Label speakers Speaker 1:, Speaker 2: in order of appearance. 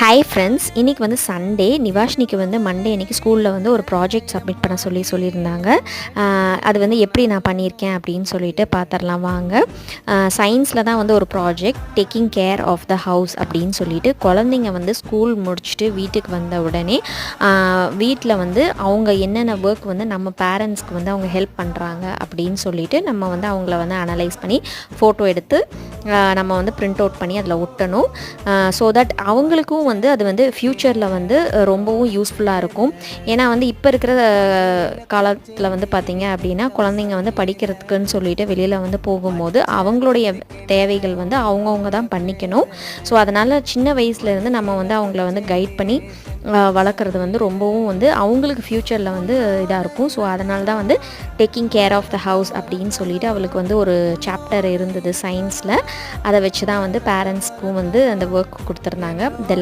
Speaker 1: Hi friends, இன்றைக்கி வந்து Sunday. நிவாஷினிக்கு வந்து மண்டே அன்றைக்கி ஸ்கூலில் வந்து ஒரு ப்ராஜெக்ட் சப்மிட் பண்ண சொல்லியிருந்தாங்க. அது வந்து எப்படி நான் பண்ணியிருக்கேன் அப்படின்னு சொல்லிட்டு பார்த்துடலாம் வாங்க. சயின்ஸில் தான் வந்து ஒரு project, taking care of the house அப்படின்னு சொல்லிட்டு, குழந்தைங்க வந்து ஸ்கூல் முடிச்சுட்டு வீட்டுக்கு வந்த உடனே வீட்டில் வந்து அவங்க என்னென்ன ஒர்க் வந்து நம்ம பேரண்ட்ஸ்க்கு வந்து அவங்க ஹெல்ப் பண்ணுறாங்க அப்படின்னு சொல்லிட்டு நம்ம வந்து அவங்கள வந்து அனலைஸ் பண்ணி ஃபோட்டோ எடுத்து நம்ம வந்து பிரிண்ட் அவுட் பண்ணி அதில் ஒட்டணும். ஸோ தட் அவங்களுக்கும் வந்து அது வந்து ஃப்யூச்சரில் வந்து ரொம்பவும் யூஸ்ஃபுல்லாக இருக்கும். ஏன்னா வந்து இப்போ இருக்கிற காலத்தில் வந்து பார்த்திங்க அப்படின்னா, குழந்தைங்க வந்து படிக்கிறதுக்குன்னு சொல்லிட்டு வெளியில் வந்து போகும்போது அவங்களுடைய தேவைகள் வந்து அவங்கவுங்க தான் பண்ணிக்கணும். ஸோ அதனால் சின்ன வயசுலேருந்து நம்ம வந்து அவங்கள வந்து கைட் பண்ணி வளர்க்குறது வந்து ரொம்பவும் வந்து அவங்களுக்கு ஃப்யூச்சரில் வந்து இதாக இருக்கும். ஸோ அதனால தான் வந்து taking care of the house அப்படின்னு சொல்லிட்டு அவளுக்கு வந்து ஒரு சாப்டர் இருந்தது சயின்ஸில். அதை வச்சு தான் வந்து பேரண்ட்ஸ்க்கும் வந்து அந்த ஒர்க் கொடுத்துருந்தாங்க. இதெல்லாம்